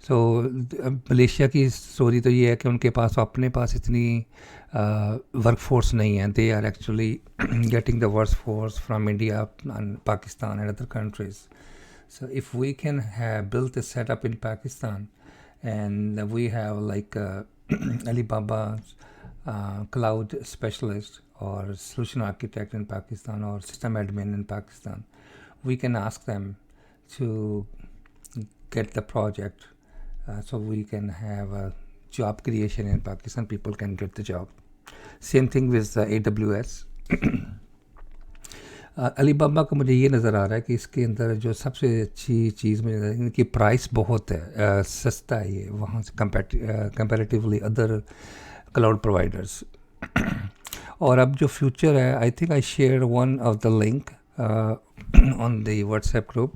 सो Malaysia की story तो ये है कि उनके पास अपने पास इतनी वर्क फोर्स नहीं है. They are actually getting the work force from India and Pakistan and other countries. So if we can have built a setup in Pakistan and we have like Alibaba cloud specialist or solution architect in Pakistan or system admin in Pakistan, we can ask them to get the project so we can have a job creation in Pakistan. People can get the job. Same thing with AWS. Alibaba को मुझे ये नज़र आ रहा है कि इसके अंदर जो सबसे अच्छी चीज़ मुझे नज़र इनकी प्राइस बहुत है, सस्ता है ये वहाँ से कंपैरेटिवली अदर क्लाउड प्रोवाइडर्स. और अब जो फ्यूचर है, I think I share one of the link on the WhatsApp group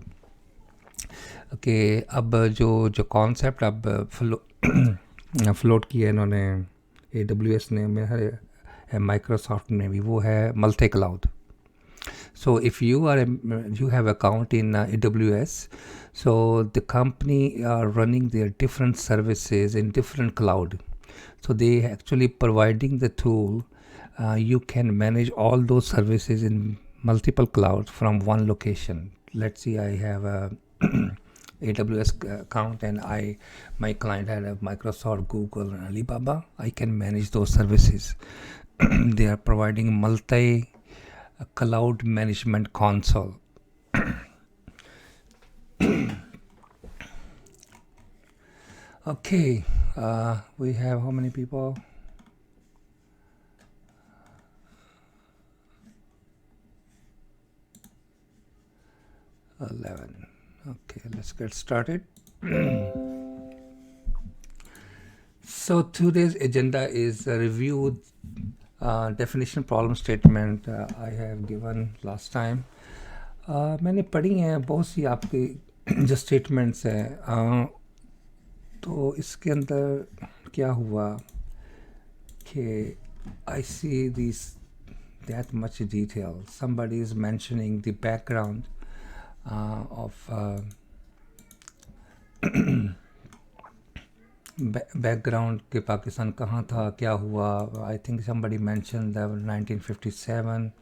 कि अब जो कॉन्सेप्ट अब फ्लोट किया इन्होंने AWS ने, मेरे माइक्रोसॉफ्ट ने भी, वो है multi cloud. So if you have account in AWS, so the company are running their different services in different cloud. So they actually providing the tool. You can manage all those services in multiple clouds from one location. Let's see, I have a AWS account and my client had a Microsoft, Google, and Alibaba. I can manage those services. They are providing a cloud management console. Okay, we have how many people? $11. Okay, let's get started. So today's agenda is a review definition problem statement I have given last time. मैंने पढ़ी हैं बहुत सी आपकी जो statements हैं. तो इसके अंदर क्या हुआ कि I see these that much detail. Somebody is mentioning the background of background के पाकिस्तान कहाँ था, क्या हुआ. I think somebody mentioned that 1957.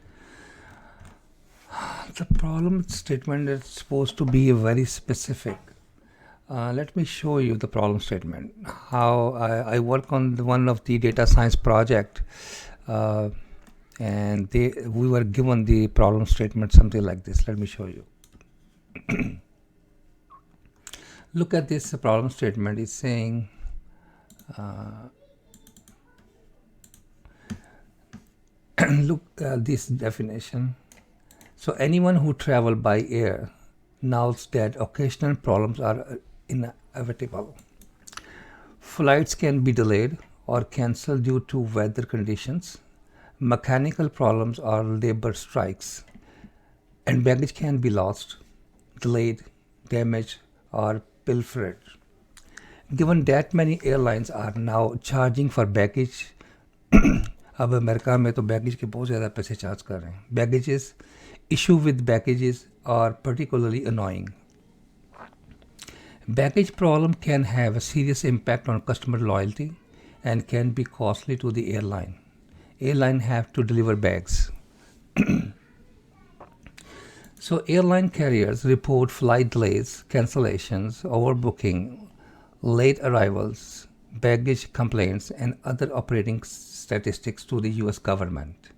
The problem statement is supposed to be very specific. Let me show you the problem statement. How I work on one of the data science project, and we were given the problem statement something like this. Let me show you. Look at this problem statement. It's saying look at this definition. So anyone who travel by air knows that occasional problems are inevitable. Flights can be delayed or cancelled due to weather conditions, mechanical problems or labor strikes, and baggage can be lost, delayed, damaged, or pilfered. Given that many airlines are now charging for baggage, अब America में तो baggage के बहुत ज़्यादा पैसे charge कर रहे हैं. Baggages, issue with baggages are particularly annoying. Baggage problem can have a serious impact on customer loyalty and can be costly to the airline. Airline have to deliver bags. So airline carriers report flight delays, cancellations, overbooking, late arrivals, baggage complaints, and other operating statistics to the US government,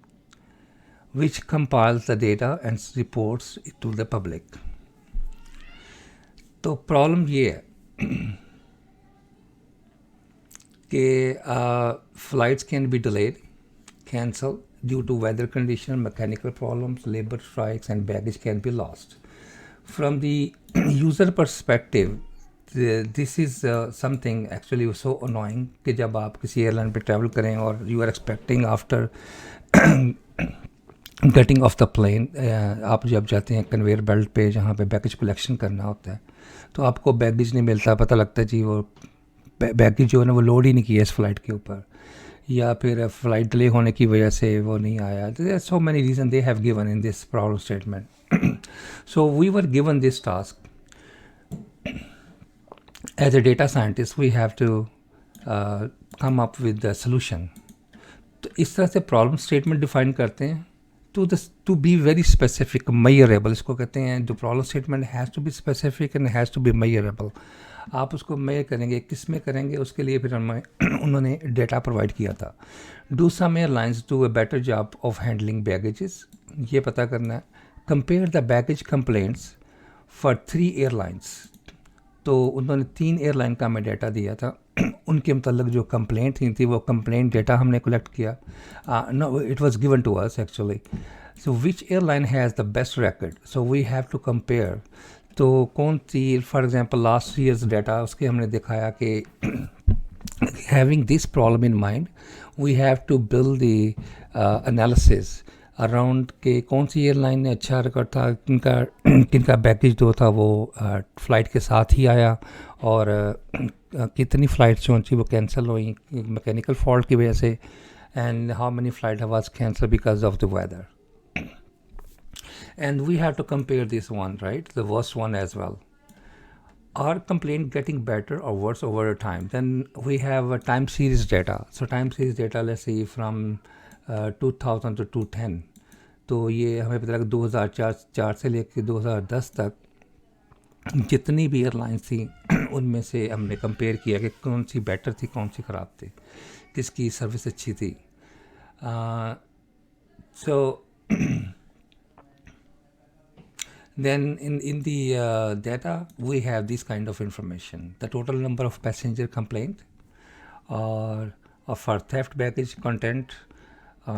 which compiles the data and reports it to the public. तो problem ये है कि flights can be delayed, cancelled due to weather condition, mechanical problems, labor strikes, and baggage can be lost. From the user perspective, this is something actually so annoying कि जब आप किसी airline पे travel करें और you are expecting after getting off the plane, आप जब जाते हैं कन्वेयर बेल्ट पे जहाँ पे बैगेज कलेक्शन करना होता है, तो आपको बैगेज नहीं मिलता. पता लगता है जी वो बैगेज जो है ना वो लोड ही नहीं किया इस फ्लाइट के ऊपर, या फिर फ्लाइट डिले होने की वजह से वो नहीं आया. There are so many reasons they have given in this problem statement. So we were given this task As a data scientist, we have to come up with the solution. तो इस तरह से प्रॉब्लम स्टेटमेंट डिफाइन करते हैं to be very specific, measurable इसको कहते हैं. जो problem statement has to be specific and has to be measurable. आप उसको मेजर करेंगे, किस में करेंगे, उसके लिए फिर हमें उन्होंने डेटा प्रोवाइड किया था. Do some airlines do a better job of handling baggages, ये पता करना है. Compare the baggage complaints for 3 airlines. तो उन्होंने 3 एयरलाइन का हमें डाटा दिया था. उनके मतलब जो कंप्लेंट थी वो कंप्लेंट डेटा हमने कलेक्ट किया. No, it was given to us actually. So which airline has the best record, so we have to compare. तो कौन सी, for example last years data, उसके हमने दिखाया कि having this problem in mind we have to build the analysis around के कौन सी airline ने अच्छा रिकॉर्ड था, किनका बैगेज जो था वो फ़्लाइट के साथ ही आया, और कितनी फ़्लाइट्स जो थी वो कैंसिल हुई मैकेनिकल फॉल्ट की वजह से, and how many flight was cancel because of the weather. And we have to compare this one, right, the worst one as well. Are complaint getting better or worse over time? Then we have a time series data. So time series data, let's say from 2000 to 2010. तो ये हमें पता लगा 2004 से लेकर 2010 तक जितनी भी एयरलाइंस थी उनमें से हमने कंपेयर किया कि कौन सी बेटर थी, कौन सी ख़राब थी, किसकी सर्विस अच्छी थी. So then in the data we have this kind of information: the total number of passenger complaint or for theft baggage content.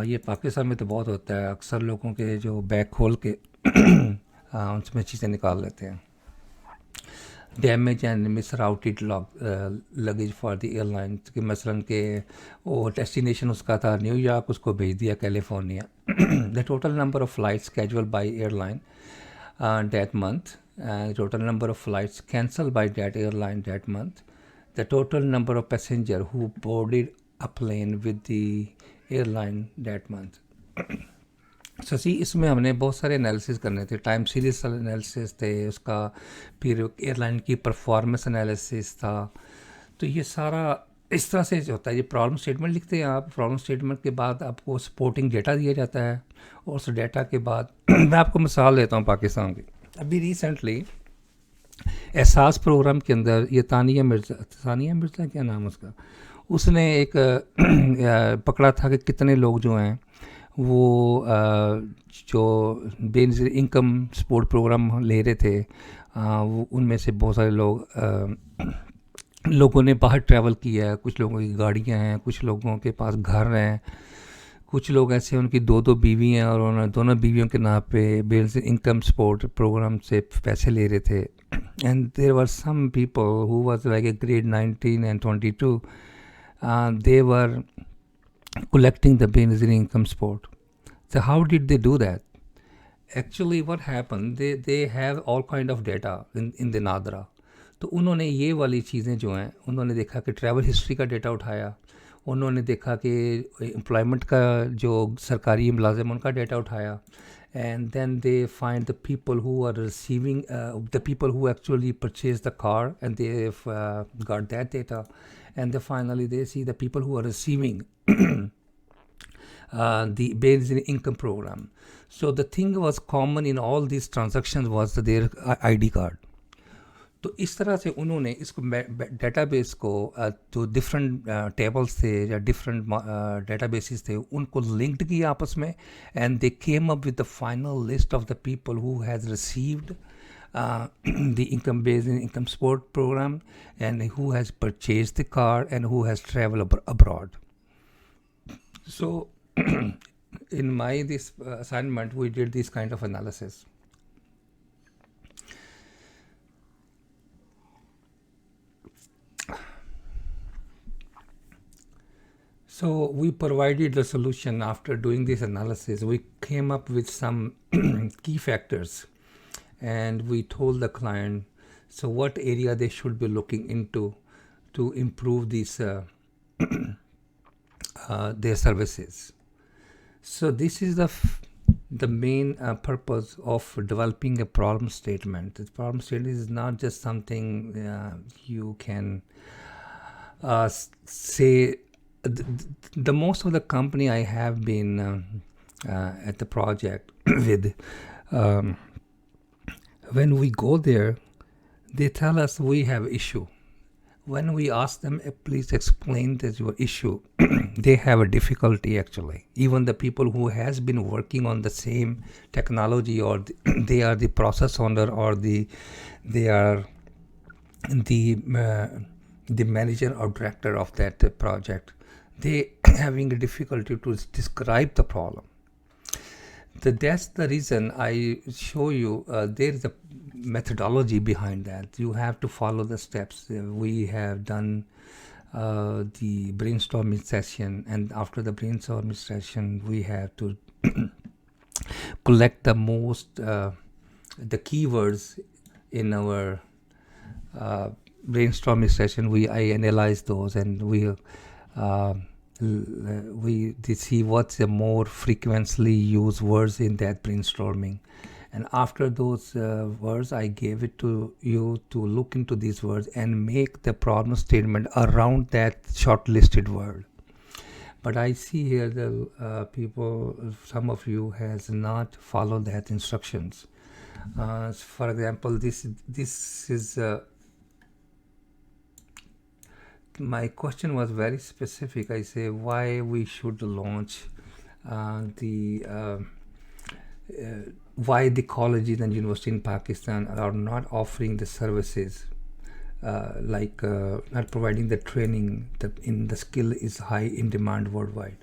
ये पाकिस्तान में तो बहुत होता है, अक्सर लोगों के जो बैग खोल के उनमें चीज़ें निकाल लेते हैं. Damage and miss routed luggage for the airline, कि मसलन के वो डेस्टिनेशन उसका था न्यूयॉर्क, उसको भेज दिया California. The total number of flights scheduled by airline that month, total number of flights cancelled by that airline that month, the total number of passengers who boarded a plane with the airline that month. So see, इसमें हमने बहुत सारे analysis करने थे. Time series analysis थे, उसका फिर airline की परफॉर्मेंस एनालिसिस था. तो ये सारा इस तरह से होता है. ये प्रॉब्लम स्टेटमेंट लिखते हैं आप, प्रॉब्लम स्टेटमेंट के बाद आपको सपोर्टिंग डेटा दिया जाता है, और उस डेटा के बाद मैं आपको मिसाल देता हूँ पाकिस्तान की. अभी रिसेंटली एहसास प्रोग्राम के अंदर ये तानिया मिर्ज़ा क्या नाम उसका, उसने एक पकड़ा था कि कितने लोग जो हैं वो जो बेनज़ीर इनकम सपोर्ट प्रोग्राम ले रहे थे, वो उनमें से बहुत सारे लोगों ने बाहर ट्रैवल किया है. कुछ लोगों की गाड़ियां हैं, कुछ लोगों के पास घर हैं, कुछ लोग ऐसे उनकी 2 बीवी हैं और उन्होंने दोनों बीवियों के नाम पे बेनज़ीर इनकम सपोर्ट प्रोग्राम से पैसे ले रहे थे. And there were some people who was like a grade 19 and 22, they were collecting the Benazir income support. So how did they do that? Actually what happened, they have all kind of data in the Nadra. तो उन्होंने ये वाली चीज़ें जो हैं, उन्होंने देखा कि ट्रैवल हिस्ट्री का डेटा उठाया, उन्होंने देखा कि एम्प्लॉयमेंट का जो सरकारी मुलाजिम उनका डेटा उठाया, and then they find the people who are receiving, the people who actually purchased the car, and they've got that data, and then finally they see the people who are receiving the basic income program. So the thing was common in all these transactions was their ID card. तो इस तरह से उन्होंने इसको database को जो different tables थे या डिफरेंट डेटाबेसेस थे उनको लिंक्ड किया आपस में, and they came up with the final list of the people who has received the income based income support program, and who has purchased the car, and who has traveled abroad. So in my this assignment we did this kind of analysis. So we provided the solution. After doing this analysis, we came up with some key factors, and we told the client so what area they should be looking into to improve these their services. So this is the the main purpose of developing a problem statement. The problem statement is not just something you can say. The most of the company I have been at the project with, when we go there, they tell us we have issue. When we ask them, please explain this your issue, they have a difficulty actually. Even the people who has been working on the same technology, or they are the process owner, or they are the manager or director of that project, they having a difficulty to describe the problem. That's the reason I show you there is a methodology behind that. You have to follow the steps. We have done the brainstorming session, and after the brainstorming session we have to collect the most the keywords in our brainstorming session. I analyze those, and we see what's the more frequently used words in that brainstorming. And after those words, I gave it to you to look into these words and make the problem statement around that shortlisted word. But I see here the people, some of you has not followed that instructions. For example, this is my question was very specific. I say why we should launch why the colleges and universities in Pakistan are not offering the services, like not providing the training. The skill is high in demand worldwide.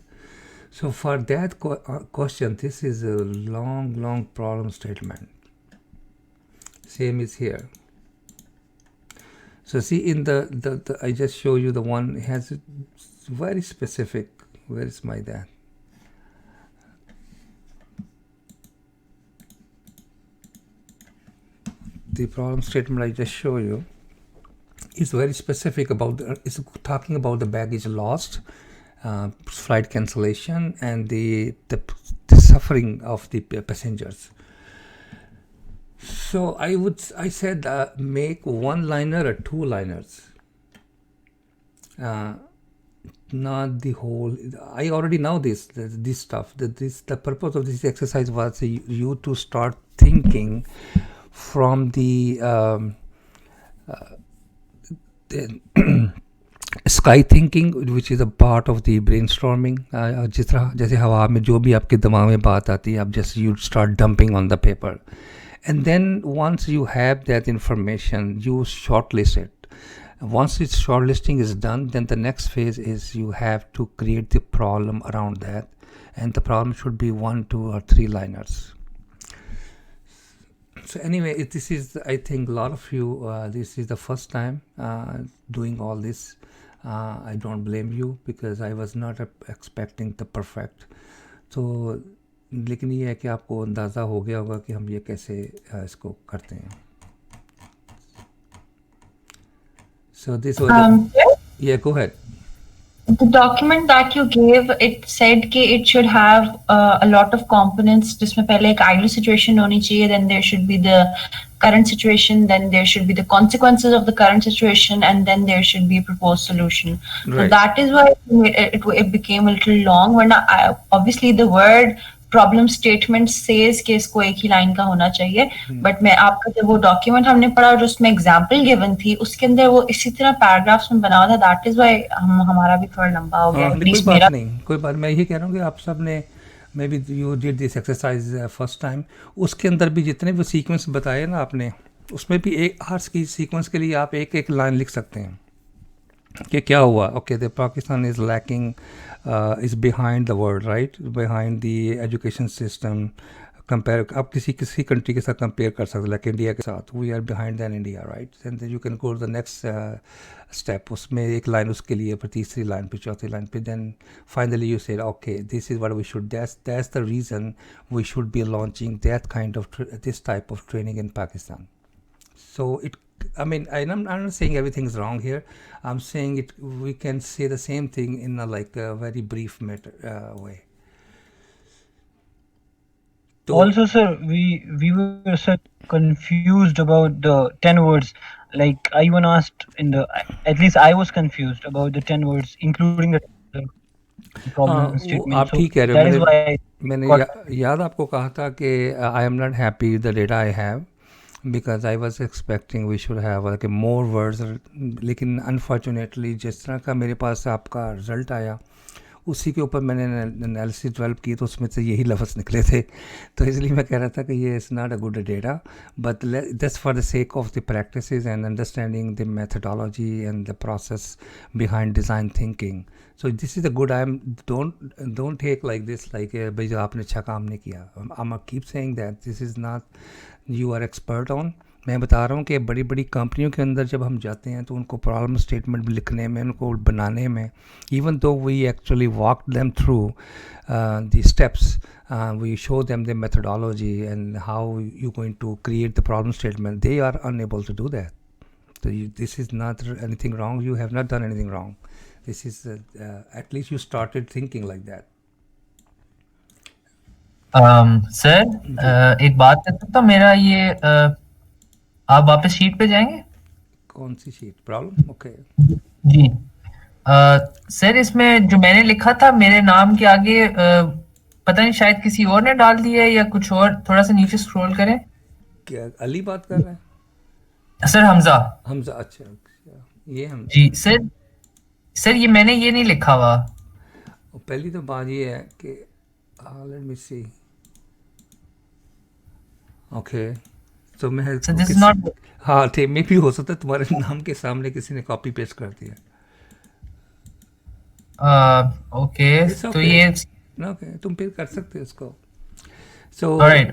So for that question, this is a long problem statement. Same is here. So see, in the I just show you the one has very specific. Where is my that? The problem statement I just show you is very specific about it's talking about the baggage lost, flight cancellation, and the suffering of the passengers. So I said make one-liner or two-liners, not the whole. I already know this stuff. The purpose of this exercise was you to start thinking from the sky thinking, which is a part of the brainstorming. जिस तरह जैसे हवा में जो भी आपके दिमाग में बात आती है, आप just you start dumping on the paper. And then once you have that information, you shortlist it. Once its shortlisting is done, then the next phase is you have to create the problem around that. And the problem should be 1, 2, or 3 liners. So anyway, this is, I think a lot of you, this is the first time doing all this. I don't blame you because I was not expecting the perfect. So लेकिन ये है कि आपको अंदाज़ा हो गया होगा कि हम ये कैसे इसको करते हैं. So this was yeah, go ahead. The document that you gave, it said that it should have a lot of components. जिसमें पहले एक ideal situation होनी चाहिए, then there should be the current situation, then there should be the consequences of the current situation, and then there should be a proposed solution. Right. So that is why it became a little long. वरना obviously the word problem statement says कि इसको एक ही line का होना चाहिए, but मैं आपका जब वो डॉक्यूमेंट हमने पढ़ा और उसमें एग्जांपल गिवन थी, उसके अंदर वो इसी तरह पैराग्राफ्स में बना हुआ था. दैट इज व्हाई हमारा भी थोड़ा लंबा हो गया. कोई बात मैं यही कह रहा हूँ कि आप सब ने may be you did this exercise first time, उसके अंदर भी जितने भी सीक्वेंस बताए ना आपने, उसमें भी एक हर सीक्वेंस के लिए आप एक लाइन लिख सकते हैं कि क्या हुआ. Okay, the Pakistan is lacking is behind the world, right? Behind the education system. Compare, आप किसी कंट्री के साथ कंपेयर कर सकते, लाइक इंडिया के साथ. We are behind than India, right? And then you can go to the next step. उसमें एक लाइन उसके लिए, फिर तीसरी लाइन, फिर चौथी लाइन, फिर then finally you said okay this is what we should, that's the reason we should be launching that kind of this type of training in Pakistan. So I'm not saying everything is wrong here. I'm saying we can say the same thing in a very brief way. तो Also, sir, we were so confused about the 10 words. Like I even asked at least I was confused about the 10 words, including the हाँ problem वो statement. आप So ठीक कह रहे हो. that is why I मैंने got याद आपको कहा था कि I am not happy with the data I have because I was expecting we should have like more words, लेकिन अनफॉर्चुनेटली जिस तरह का मेरे पास आपका रिजल्ट आया उसी के ऊपर मैंने एनालिसिस डेवलप की तो उसमें से यही लफ्ज़ निकले थे. तो इसलिए मैं कह रहा था कि ये is not a good data, but just for the sake of the practices and understanding the methodology and the process behind design thinking. So this is a good. I am don't take like this like भाई जो आपने अच्छा काम नहीं किया. I am keep saying that this is not you are expert on. मैं बता रहा हूँ कि बड़ी बड़ी कंपनियों के अंदर जब हम जाते हैं तो उनको प्रॉब्लम स्टेटमेंट लिखने में, उनको बनाने में, even though we actually walk them through the steps, we show them the methodology and how you going to create the problem statement, they are unable to do that. So this is not anything wrong. You have not done anything wrong. This is at least you started thinking like that. Sir एक बात है तो मेरा ये आप वापस sheet पे जाएंगे. कौन सी शीट? प्रॉब्लम. ओके जी सर इसमें जो मैंने लिखा था मेरे नाम के आगे पता नहीं शायद किसी और ने डाल दिया है या कुछ और. थोड़ा सा नीचे स्क्रॉल करें. क्या अली बात कर रहे हैं? सर हमजा. अच्छा ये हम जी सर ये मैंने ये नहीं लिखा हुआ. पहली तो बात ये है कि लेट मी सी. ओके तो मैं So this is not. हाँ थे मे भी हो सकता है तुम्हारे नाम के सामने किसी ने कॉपी पेस्ट कर दिया. ओके It's तो okay. ये ओके तुम फिर कर सकते हो इसको. So alright.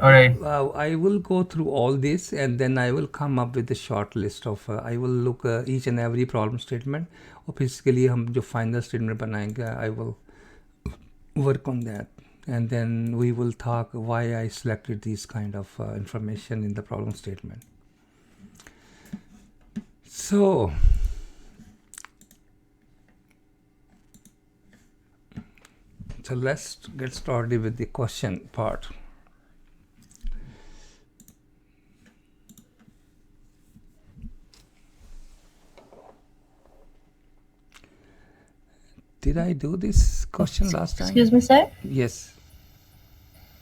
I will go through all this and then I will come up with a short list of I will look each and every problem statement और फिर इसके लिए हम जो final statement बनाएंगे I will work on that and then we will talk why I selected these kind of information in the problem statement. So let's get started with the question part. Did I do this question last time? Excuse me, sir. Yes.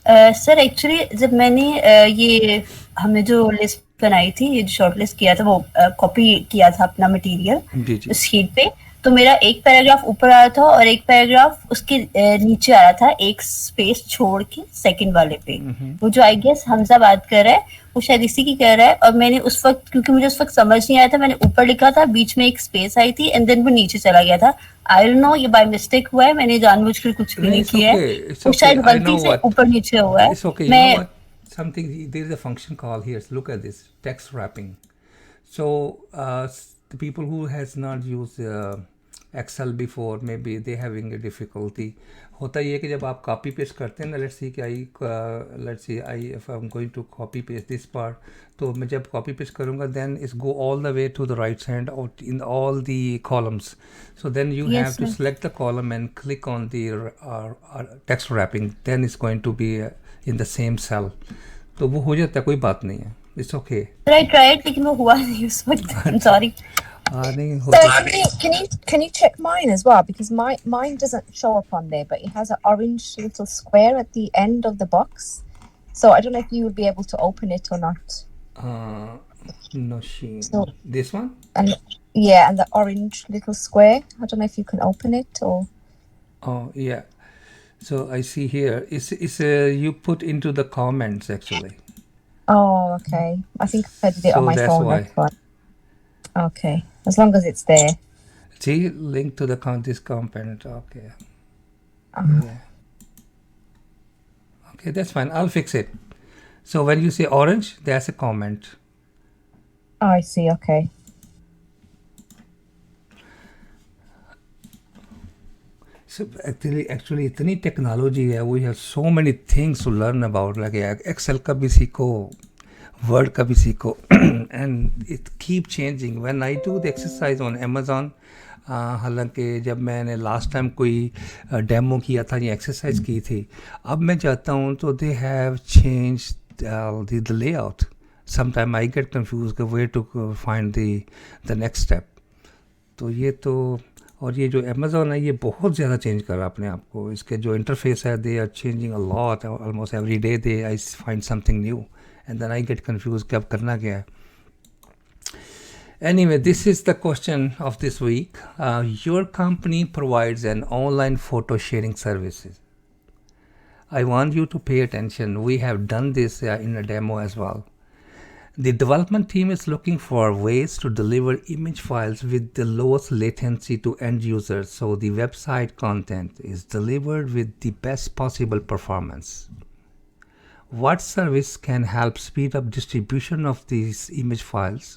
Sir actually जब मैंने ये हमने जो list बनाई थी, ये short list किया था, वो कॉपी किया था अपना मटेरियल शीट पे, तो मेरा एक पैराग्राफ ऊपर आ रहा था और एक पैराग्राफ उसके नीचे आ रहा था, एक स्पेस छोड़ के सेकंड वाले पे. वो जो आई गेस हमजा बात कर रहा है वो शायद इसी की कह रहा है. और मैंने उस वक्त, क्योंकि मुझे उस वक्त समझ नहीं आया था, मैंने ऊपर लिखा था, बीच में एक स्पेस आई थी एंड देन वो नीचे चला गया था. आई डोंट नो ये बाय मिस्टेक हुआ है, मैंने जानबूझकर कुछ भी नहीं किया है, वो शायद गलती से ऊपर नीचे हुआ है. मैं something there is a function call here. Look at this text wrapping. So the people who has not used Excel before, maybe they having a difficulty. होता ये कि जब आप copy paste करते हैं ना, let's see if I'm going to copy paste this part, तो मैं जब copy paste करूँगा then it's go all the way to the right hand out in all the columns. So then you have to select the column and click on the text wrapping, then it's going to be in the same cell. तो वो हो जाता है, कोई बात नहीं है, it's okay. Right, लेकिन वो हुआ नहीं उस वक्त. I'm sorry. Can you check mine as well, because mine doesn't show up on there, but it has an orange little square at the end of the box, so I don't know if you would be able to open it or not. No, so, this one? And the orange little square, I don't know if you can open it or. Oh yeah, so I see here it's you put into the comments actually. Oh okay, I think I did it on my phone. That's why. Okay, as long as it's there. See, link to the this component. Okay. Yeah. Okay, that's fine. I'll fix it. So when you say orange, there's a comment. Oh, I see. Okay. So actually इतनी technology है, we have so many things to learn about. Like Excel का भी सीखो, word का भी सीखो and it keep changing when I do the exercise on Amazon. हालांकि जब मैंने लास्ट टाइम कोई डेमो किया था या एक्सरसाइज की थी, अब मैं जाता हूँ तो they have change the layout. Sometime I get confuse way to find the next step. तो ये तो, और ये जो अमेज़ॉन है ये बहुत ज़्यादा चेंज कर रहा है अपने आप को. इसके जो इंटरफेस है they are changing a lot. Almost every day they I find something new and then I get confuse कि अब करना क्या है. Anyway, this is the question of this week. Your company provides an online photo sharing services. I want you to pay attention. We have done this in a demo as well. The development team is looking for ways to deliver image files with the lowest latency to end users, so the website content is delivered with the best possible performance. What service can help speed up distribution of these image files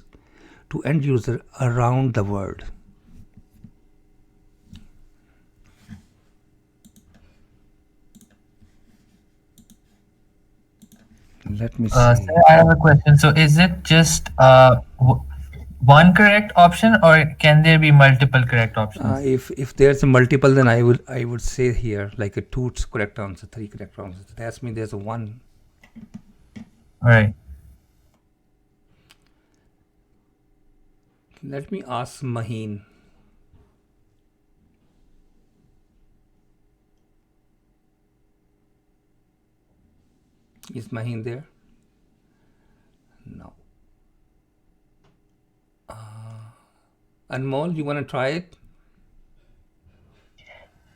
to end user around the world? Let me see. Sir, I have a question. So is it just one correct option, or can there be multiple correct options? If there's a multiple, then I would say here like a 2 correct answer, 3 correct answers. That's mean there's a 1. All right. Let me ask Maheen. Is Maheen there? No. Anmol, you want to try it?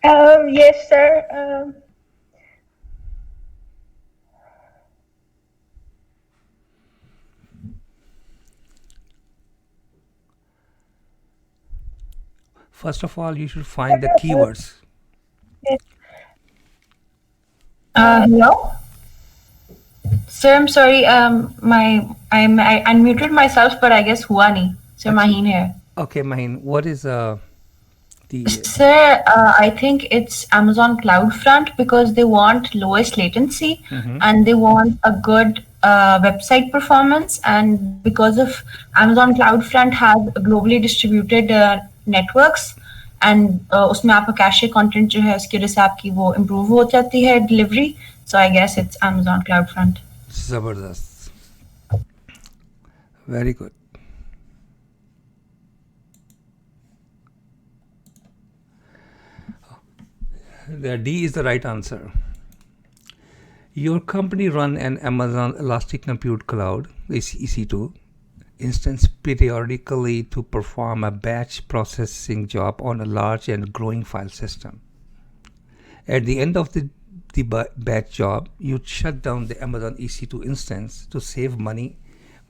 Yes, sir. First of all, you should find the keywords. Hello? Sir, I'm sorry. I unmuted myself, but I guess hua nahi. Sir, Maheen here. Okay, Maheen, what is the... Sir, I think it's Amazon CloudFront because they want lowest latency and they want a good website performance, and because of Amazon CloudFront has globally distributed networks and उसमें आपका cache content जो है उसकी वजह से आपकी वो improve हो जाती है delivery. So I guess it's Amazon CloudFront. Zabardast. Very good. The D is the right answer. Your company run an Amazon Elastic Compute Cloud, EC2, instance periodically to perform a batch processing job on a large and growing file system. At the end of the batch job, you shut down the Amazon EC2 instance to save money,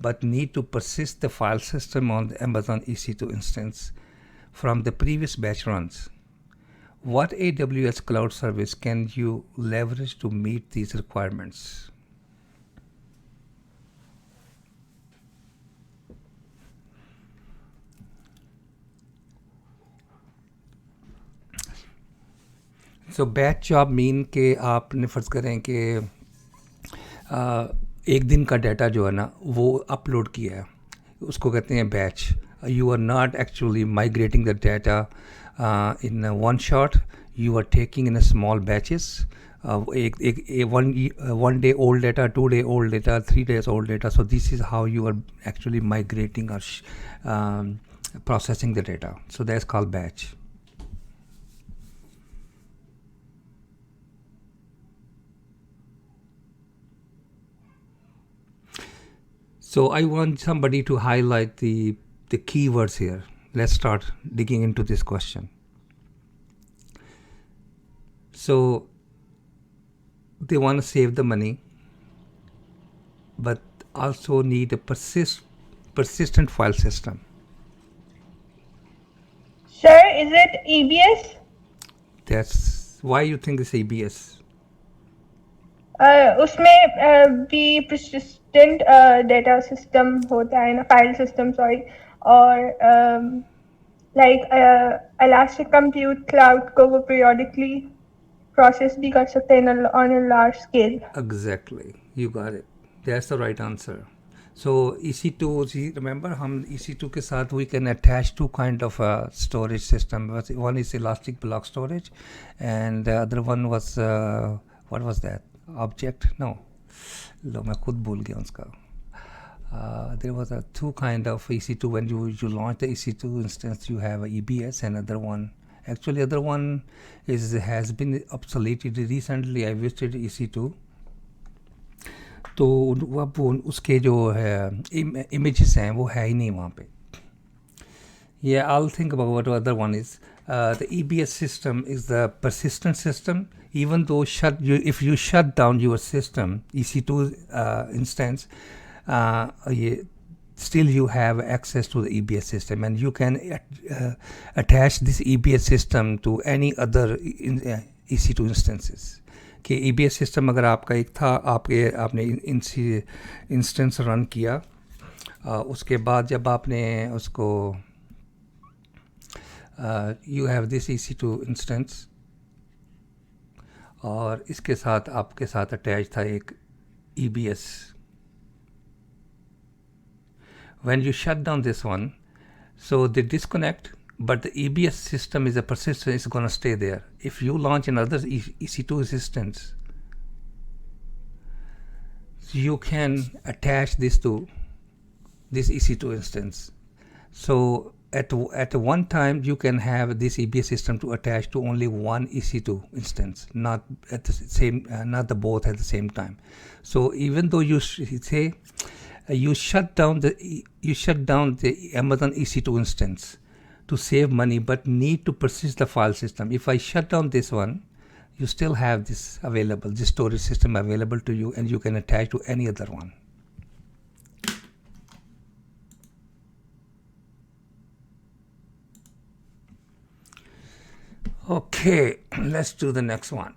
but need to persist the file system on the Amazon EC2 instance from the previous batch runs. What AWS cloud service can you leverage to meet these requirements? So batch job mean कि आपने फ़र्ज़ करें कि एक दिन का data जो है ना वो अपलोड किया है, उसको कहते हैं batch. You are not actually migrating the data in one shot. You are taking in a small batches. One day old data, 2 day old data, 3 days old data. So this is how you are actually migrating or processing the data. So that's called batch. So I want somebody to highlight the keywords here. Let's start digging into this question. So they want to save the money, but also need a persistent file system. Sir, is it EBS? That's why you think it's EBS. उसमें भी persistent data system होता है ना, file system sorry, और like Elastic Compute Cloud को वो periodically process भी कर सकते हैं on a large scale. Exactly, you got it. That's the right answer. So EC2, remember हम EC2 के साथ we can attach two kind of storage system. One is elastic block storage, and the other one was what was that? Object? No, लो मैं खुद भूल गया उसका. There was a two kind of EC2. When you launch the EC2 instance, you have a EBS, and other one. Actually, other one has been obsoleted recently. I visited EC2. तो अब उसके जो है images हैं वो है ही नहीं वहाँ पे. Yeah, I'll think about what the other one is. The EBS system is the persistent system. Even though if you shut down your system, EC2 instance, still you have access to the EBS system, and you can attach this EBS system to any other EC2 instances. कि EBS system अगर आपका एक था, आपने instance run किया, उसके बाद जब आपने उसको you have this EC2 instance, और इसके साथ आपके साथ अटैच था एक EBS. When you shut down this one, so they disconnect, but the EBS system is a persistent, it's going to stay there. If you launch another EC2 instance, you can attach this to this EC2 instance. So at one time you can have this EBS system to attach to only one EC2 instance, not at the same, not the both at the same time. So even though you say you shut down the Amazon EC2 instance to save money, but need to persist the file system. If I shut down this one, you still have this available, this storage system available to you, and you can attach to any other one. Okay, let's do the next one.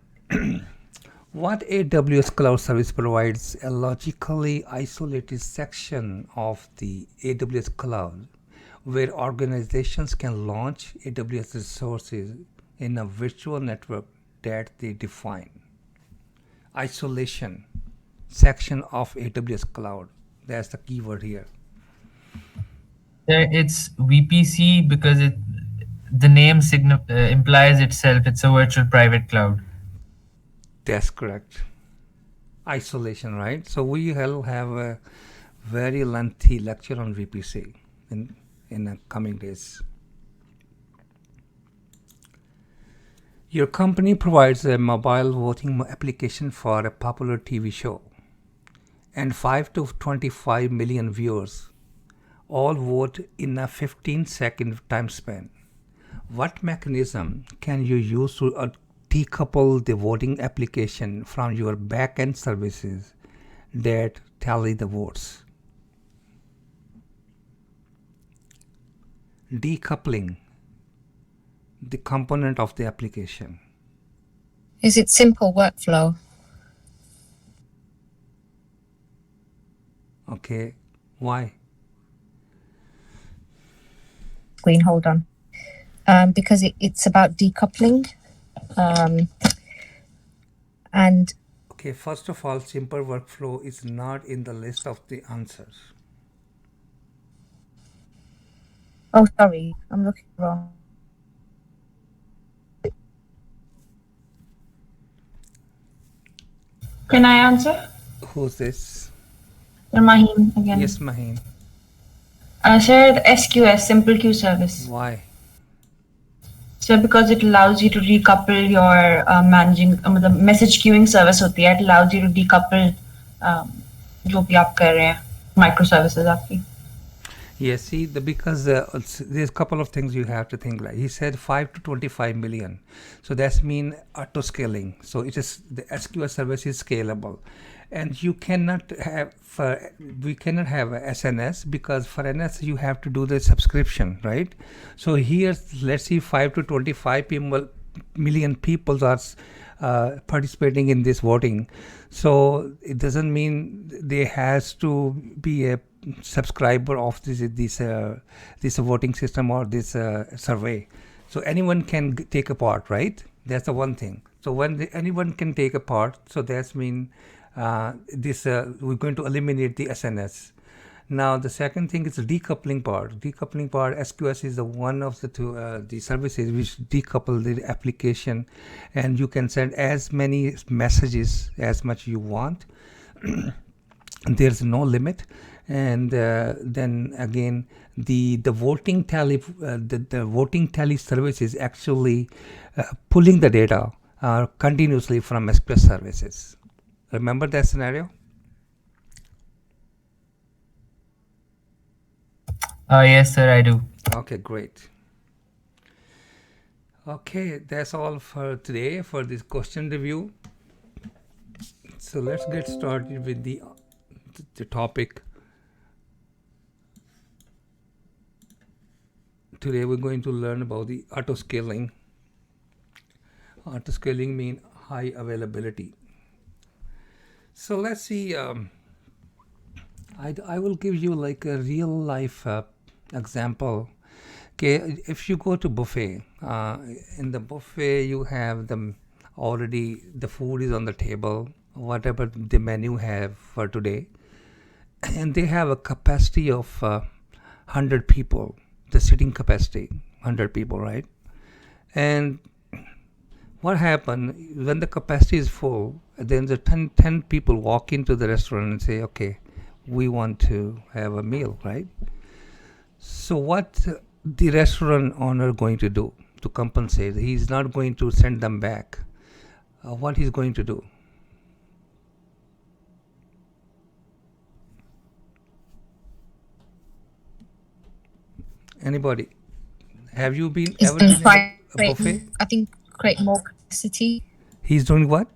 What AWS Cloud Service provides a logically isolated section of the AWS Cloud where organizations can launch AWS resources in a virtual network that they define. Isolation section of AWS Cloud. That's the keyword here. It's VPC because the name implies itself. It's a virtual private cloud. That's correct. Isolation, right? So we will have a very lengthy lecture on VPC in the coming days. Your company provides a mobile voting application for a popular TV show, and 5 to 25 million viewers all vote in a 15-second time span. What mechanism can you use to decouple the voting application from your back-end services that tally the votes? Decoupling the component of the application. Is it simple workflow? Okay, why? Screen, hold on. Because it's about decoupling. And okay, first of all, simple workflow is not in the list of the answers. oh, sorry, I'm looking wrong. Can I answer? Who's this? Maheen again. Yes, Maheen. Sir, SQS, Simple Queue Service. Why? So because it allows you to decouple your managing the message queuing service hoti hai, it allows you to decouple जो भी आप कर रहे हैं microservices आपकी. Yes, see, because there's a couple of things you have to think like. He said 5 to 25 million. So that's mean auto scaling. So it is the SQL service is scalable. And you cannot have, we cannot have a SNS because for NS you have to do the subscription, right? So here, let's see 5 to 25 million people are participating in this voting. So it doesn't mean there has to be a subscriber of this voting system or this survey. So anyone can take a part, right? That's the one thing. So when anyone can take a part, so that's mean we're going to eliminate the SNS. Now the second thing is the decoupling part. Decoupling part, SQS is the one of the two the services which decouple the application, and you can send as many messages as much you want. There's no limit. And then again, the voting tally the voting tally service is actually pulling the data continuously from Express services. Remember that scenario? Yes, sir, I do. Okay, great. Okay, that's all for today for this question review. So let's get started with the topic. Today we're going to learn about the auto scaling. Auto scaling means high availability. So let's see. I will give you like a real life example. Okay, if you go to buffet, in the buffet you have already the food is on the table, whatever the menu have for today, and they have a capacity of 100 people. The sitting capacity 100 people, right? And what happened when the capacity is full? Then the 10 people walk into the restaurant and say, okay, we want to have a meal, right? So what the restaurant owner going to do to compensate? He's not going to send them back. What he's going to do? Anybody? Have you been ever been in a buffet? I think create more capacity. He's doing what?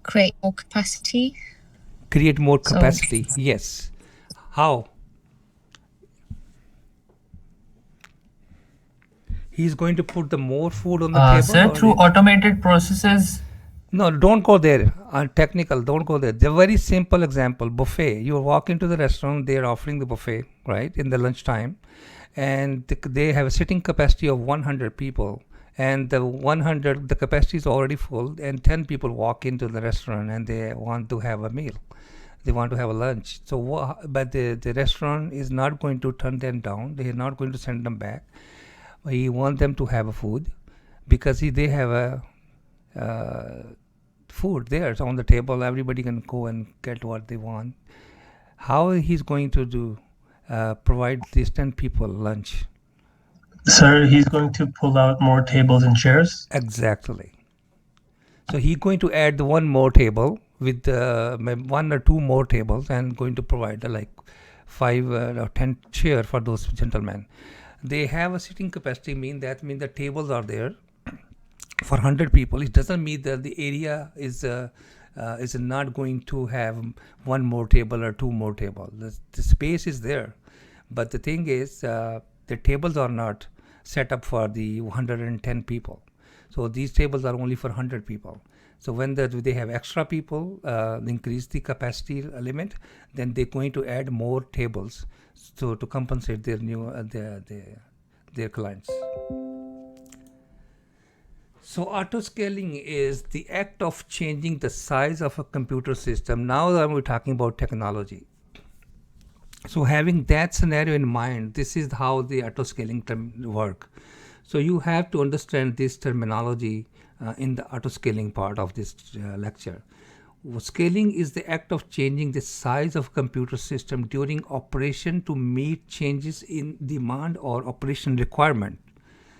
Create more capacity. Create more capacity. Yes. How? He's going to put the more food on the table? Sir, through automated processes. No, don't go there. Technical, don't go there. The very simple example, buffet. You walk into the restaurant, they're offering the buffet, right, in the lunchtime. And they have a sitting capacity of 100 people. And the capacity is already full. And 10 people walk into the restaurant and they want to have a meal. They want to have a lunch. So, but the restaurant is not going to turn them down. They are not going to send them back. We want them to have a food because they have a food there on the table. Everybody can go and get what they want. How he's going to do provide these 10 people lunch? Sir, he's going to pull out more tables and chairs? Exactly. So he's going to add one more table with one or two more tables and going to provide like 5 or 10 chairs for those gentlemen. They have a sitting capacity, mean the tables are there for 100 people. It doesn't mean that the area is not going to have one more table or two more tables. The space is there, but the thing is the tables are not set up for the 110 people. So these tables are only for 100 people. So when they have extra people, increase the capacity limit, then they're going to add more tables to compensate their their clients. So auto scaling is the act of changing the size of a computer system. Now that we're talking about technology. So having that scenario in mind, this is how the auto scaling work. So you have to understand this terminology in the auto scaling part of this lecture. Scaling is the act of changing the size of computer system during operation to meet changes in demand or operation requirement.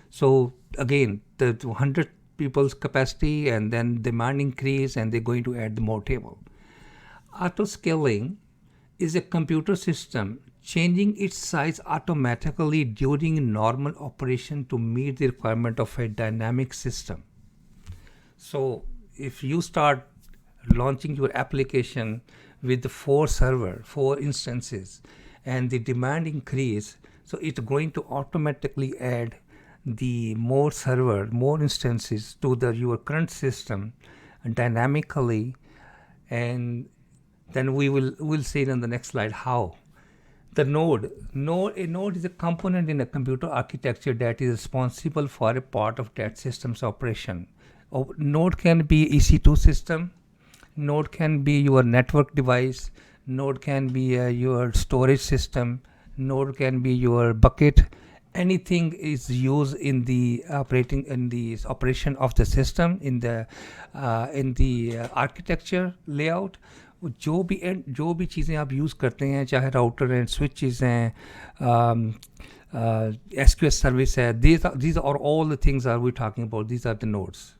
So again, the 100 people's capacity and then demand increase and they're going to add more table. Auto scaling is a computer system changing its size automatically during normal operation to meet the requirement of a dynamic system. So if you start launching your application with the 4 instances, and the demand increase, so it's going to automatically add the more instances to your current system dynamically, and then we'll see it on the next slide how. A node is a component in a computer architecture that is responsible for a part of that system's operation. Node can be EC2 system, node can be your network device, node can be your storage system, node can be your bucket. Anything is used in the operation of the system, in the architecture layout. जो भी चीज़ें आप use करते हैं, चाहे router हैं, switches हैं, SQS service है, these are all the things are we talking about. These are the nodes.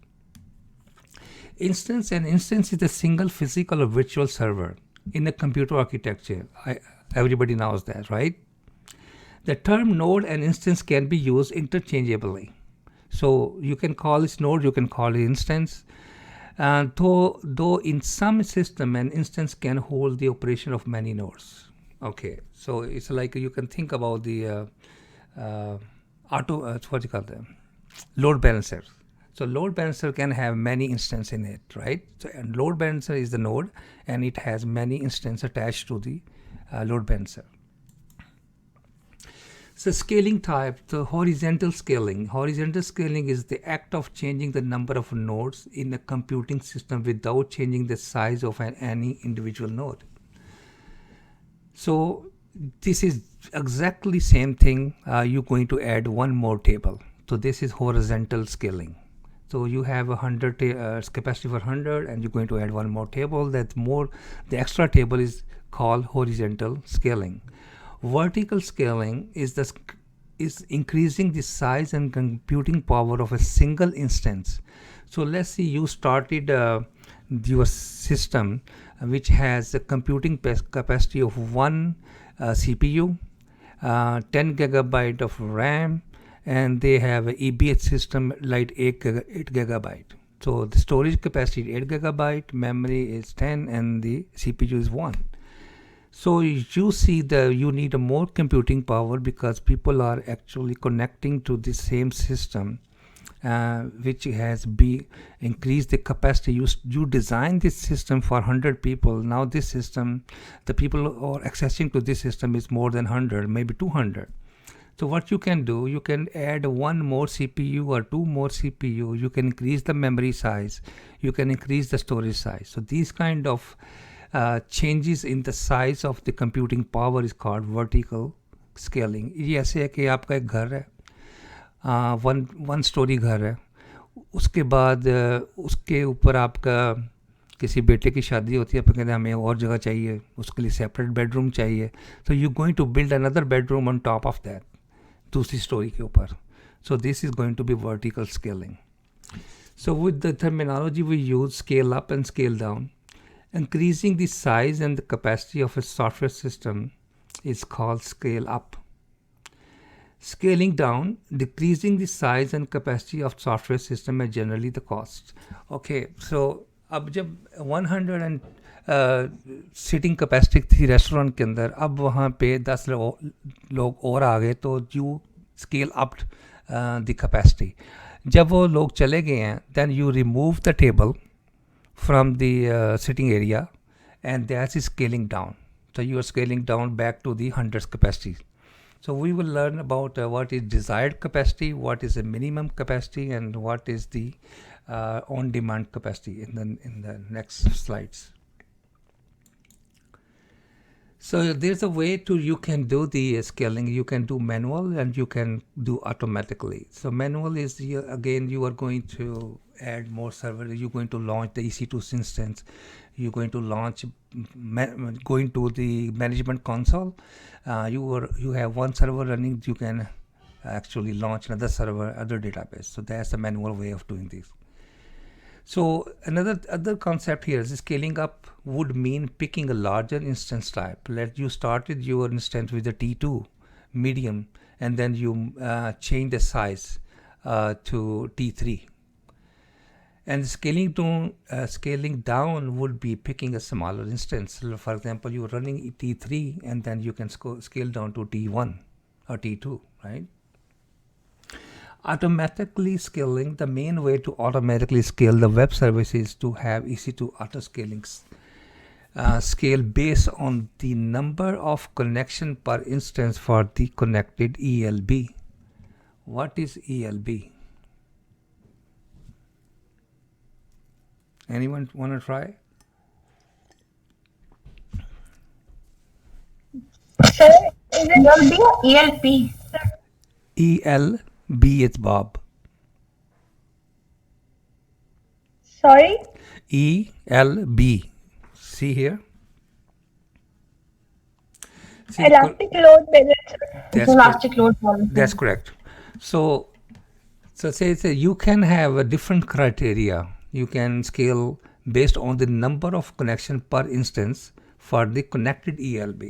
Instance, an instance is a single physical or virtual server in a computer architecture. Everybody knows that, right? The term node and instance can be used interchangeably. So you can call this node, you can call it instance. Though in some system, an instance can hold the operation of many nodes. Okay, so it's like you can think about the load balancer. So load balancer can have many instances in it, right? So and load balancer is the node, and it has many instances attached to the load balancer. So scaling type, the horizontal scaling. Horizontal scaling is the act of changing the number of nodes in a computing system without changing the size of any individual node. So this is exactly same thing. You're going to add one more table. So this is horizontal scaling. So you have 100 capacity for 100, and you're going to add one more table. That more, the extra table is called horizontal scaling. Vertical scaling is increasing the size and computing power of a single instance. So let's say you started your system which has a computing capacity of 1 CPU, 10 gigabyte of RAM, and they have an EBH system like 8 gigabyte. So the storage capacity is 8 gigabyte, memory is 10, and the CPU is 1. So you see that you need a more computing power because people are actually connecting to the same system, which has increased the capacity. You design this system for 100 people. Now this system, the people who are accessing to this system is more than 100, maybe 200. So what you can do, you can add one more CPU or two more CPU. You can increase the memory size. You can increase the storage size. So these kind of changes in the size of the computing power is called vertical scaling. ये ऐसे है कि आपका एक घर है, one story घर है, उसके बाद उसके ऊपर आपका किसी बेटे की शादी होती है, आप कहते हैं हमें और जगह चाहिए, उसके लिए सेपरेट बेडरूम चाहिए. So you're going to build another bedroom on top of that, दूसरी स्टोरी के ऊपर. So this is going to be vertical scaling. So with the terminology we use, scale up and scale down. Increasing the size and the capacity of a software system is called scale up. Scaling down, decreasing the size and capacity of software system and generally the cost. Okay, so अब जब 100 seating capacity थी restaurant के अंदर, अब वहाँ पे 10 लोग और आ गए, तो you scale up the capacity. जब वो लोग चले गए हैं, then you remove the table from the sitting area, and that is scaling down. So you are scaling down back to the 100's capacity. So we will learn about what is desired capacity, what is the minimum capacity, and what is the on-demand capacity in the next slides. So there's a way you can do the scaling. You can do manual and you can do automatically. So manual is, again, you are going to add more server. You're going to launch the EC2 instance. You're going to launch, going to the management console. You have one server running. You can actually launch another server, other database. So that's the manual way of doing this. So other concept here is scaling up would mean picking a larger instance type. Let you started your instance with a T2 medium, and then you change the size to T3. And scaling down would be picking a smaller instance. So for example, you're running T3, and then you can scale down to T1 or T2, right? Automatically scaling, the main way to automatically scale the web service is to have EC2 auto scaling scale based on the number of connection per instance for the connected ELB. What is ELB? Anyone want to try? Sir, is it ELB or ELP? ELB is Bob. sorry? ELB. See here? See, Elastic load balancer. that's Elastic load balancer. That's correct. So say you can have a different criteria. You can scale based on the number of connection per instance for the connected ELB.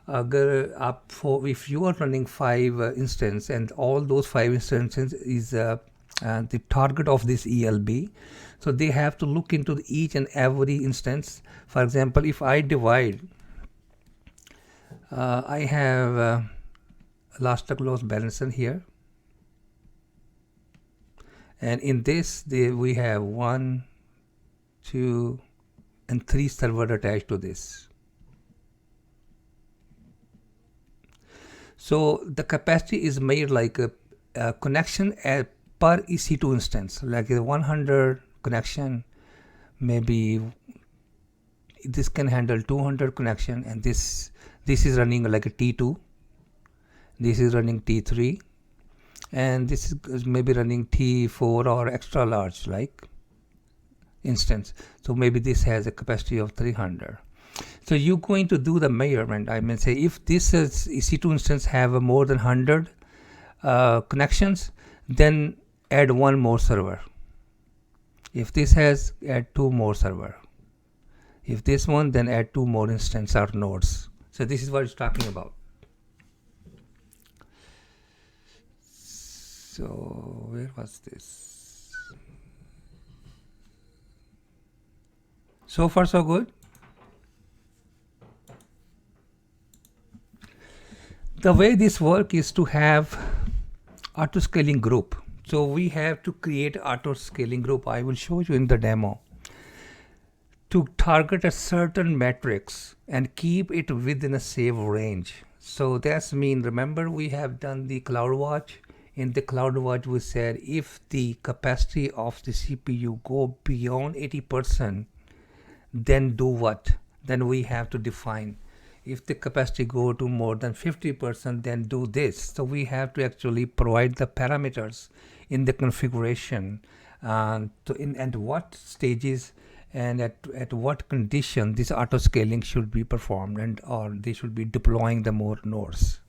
If you are running 5 instances and all those 5 instances is the target of this ELB, so they have to look into each and every instance. For example, if I divide, I have elastic load balancer here, and in this we have 1, 2, and 3 servers attached to this. So the capacity is made like a connection per EC2 instance, like a 100 connection, maybe this can handle 200 connection, and this is running like a T2, this is running T3, and this is maybe running T4 or extra large like instance. So maybe this has a capacity of 300. So you're going to do the measurement. I mean, say if this is EC2 instance have more than 100 connections, then add 1 more server. If this has, add 2 more server. If this one, then add 2 more instances or nodes. So this is what it's talking about. So where was this? So far so good. The way this works is to have auto scaling group. So we have to create auto scaling group. I will show you in the demo to target a certain matrix and keep it within a safe range. So that's mean, remember we have done the CloudWatch. In the CloudWatch we said if the capacity of the CPU go beyond 80%, then do what? Then we have to define. If the capacity go to more than 50%, then do this. So we have to actually provide the parameters in the configuration and what stages and at what condition this auto scaling should be performed, and or they should be deploying the more nodes.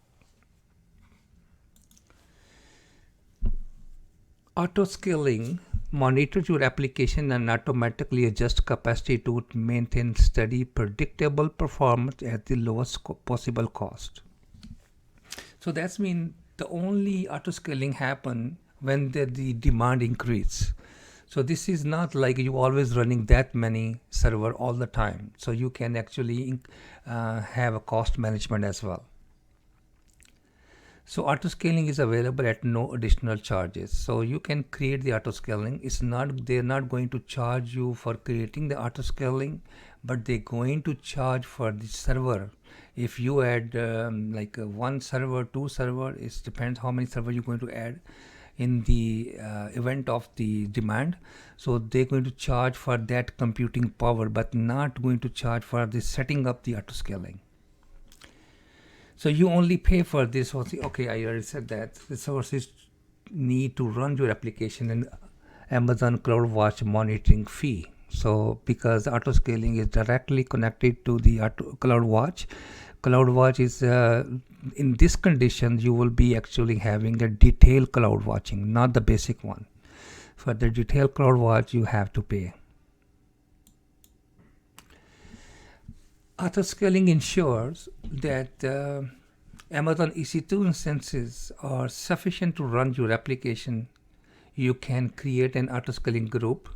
Auto scaling monitors your application and automatically adjust capacity to maintain steady, predictable performance at the lowest possible cost. So that's mean the only auto scaling happen when the demand increase. So this is not like you always running that many server all the time. So you can actually have a cost management as well. So auto scaling is available at no additional charges. So you can create the auto scaling. They're not going to charge you for creating the auto scaling, but they're going to charge for the server. If you add like 1 server, 2 server, it depends how many server you're going to add in the event of the demand. So they're going to charge for that computing power, but not going to charge for the setting up the auto scaling. So you only pay for this. Okay, I already said that. The sources need to run your application in Amazon CloudWatch monitoring fee. So because auto scaling is directly connected to the CloudWatch, CloudWatch is in this condition you will be actually having a detailed cloud watching, not the basic one. For the detailed cloud watch you have to pay. Auto scaling ensures that Amazon EC2 instances are sufficient to run your application. You can create an auto scaling group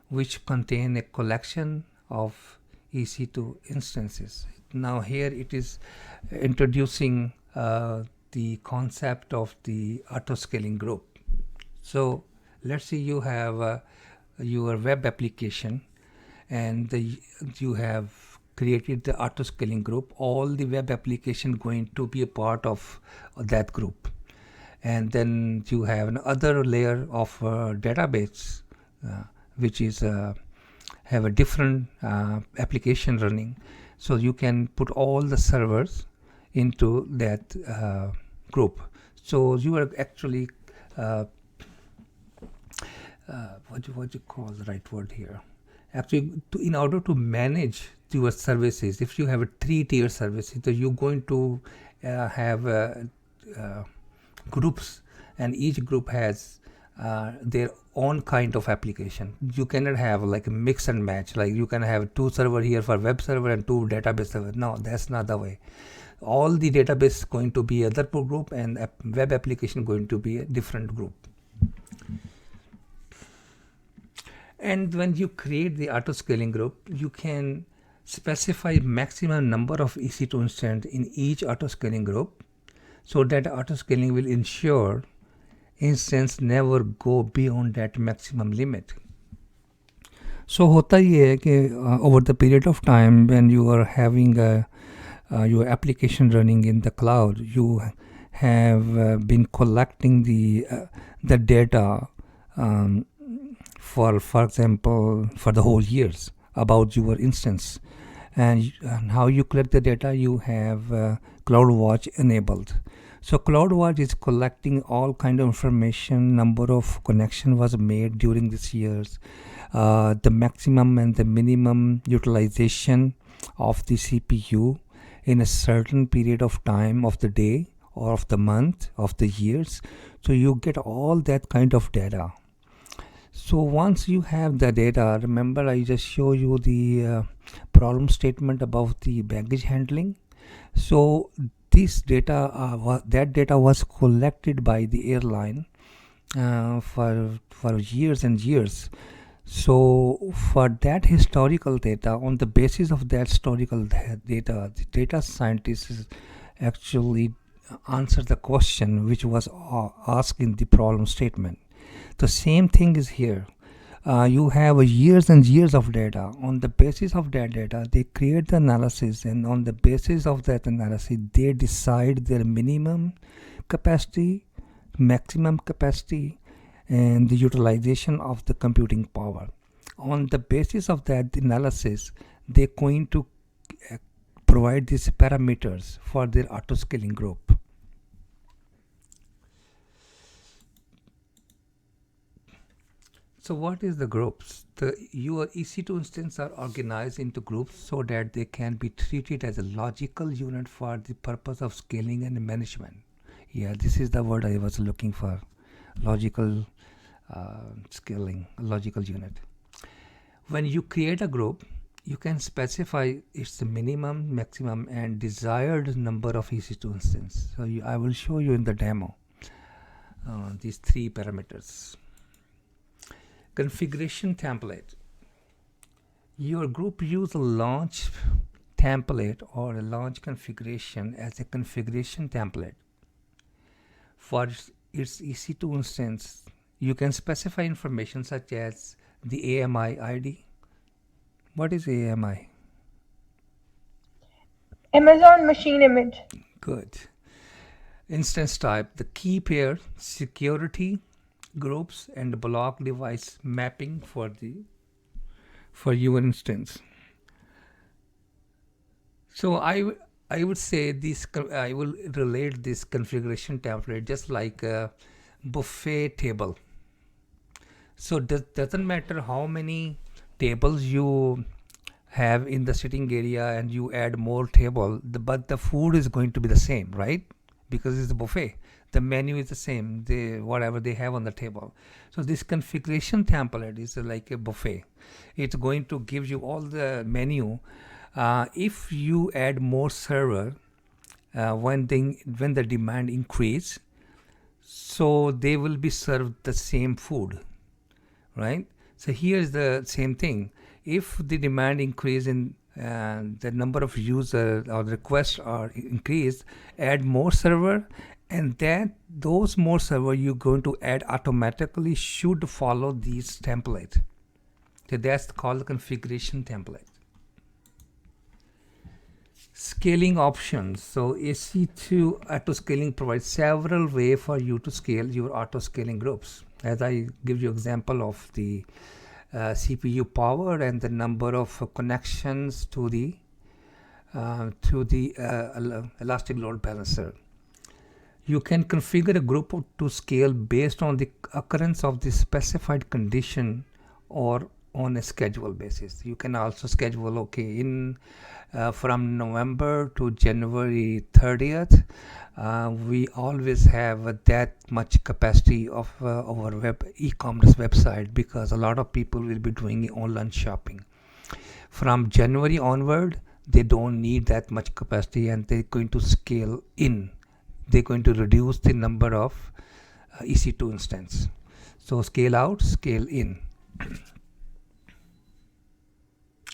which contain a collection of EC2 instances. Now here it is introducing the concept of the auto scaling group. So let's say you have your web application and you have created the auto scaling group. All the web application going to be a part of that group, and then you have another layer of database which is have a different application running. So you can put all the servers into that group. So you are actually what you call the right word here? Actually, in order to manage your services, if you have a 3-tier service, so you're going to have groups, and each group has their own kind of application. You cannot have like a mix and match, like you can have 2 server here for web server and 2 database server. No, that's not the way. All the database going to be other group, and web application going to be a different group. And when you create the auto scaling group, you can specify maximum number of EC2 instance in each auto scaling group, so that auto scaling will ensure instance never go beyond that maximum limit. So होता ये है कि over the period of time when you are having your application running in the cloud, you have been collecting the data for example for the whole years about your instance, and how you collect the data, you have CloudWatch enabled. So CloudWatch is collecting all kind of information, number of connection was made during these years, the maximum and the minimum utilization of the CPU in a certain period of time of the day or of the month of the years. So you get all that kind of data. So once you have the data, remember I just show you the problem statement about the baggage handling. So this data, that data was collected by the airline for years and years. So for that historical data, on the basis of that historical data, the data scientists actually answer the question which was asked in the problem statement. The same thing is here. You have years and years of data. On the basis of that data, they create the analysis, and on the basis of that analysis, they decide their minimum capacity, maximum capacity, and the utilization of the computing power. On the basis of that analysis, they're going to provide these parameters for their auto-scaling group. So what is the groups? Your EC2 instances are organized into groups so that they can be treated as a logical unit for the purpose of scaling and management. Yeah, this is the word I was looking for. Logical scaling, logical unit. When you create a group, you can specify its minimum, maximum, and desired number of EC2 instances. So I will show you in the demo these 3 parameters. Configuration template. Your group use a launch template or a launch configuration as a configuration template. For its EC2 instance, you can specify information such as the AMI ID. What is AMI? Amazon Machine Image. Good. Instance type, the key pair, security, groups, and block device mapping for your instance. So I would say this. I will relate this configuration template just like a buffet table. So doesn't matter how many tables you have in the sitting area and you add more table, but the food is going to be the same, right? Because it's a buffet. The menu is the same, whatever they have on the table. So this configuration template is like a buffet. It's going to give you all the menu. If you add more server, when the demand increase, so they will be served the same food, right? So here is the same thing. If the demand increase in the number of users or requests are increased, add more server, and those more server you're going to add automatically should follow these template. So that's called the configuration template. Scaling options. So EC2 auto scaling provides several ways for you to scale your auto scaling groups. As I give you example of the CPU power and the number of connections to the to the elastic load balancer. You can configure a group to scale based on the occurrence of the specified condition or on a schedule basis. You can also schedule, okay, in from November to January 30th, we always have that much capacity of our e-commerce website, because a lot of people will be doing online shopping. From January onward, they don't need that much capacity, and they're going to scale in. They're going to reduce the number of EC2 instance. So scale out, scale in.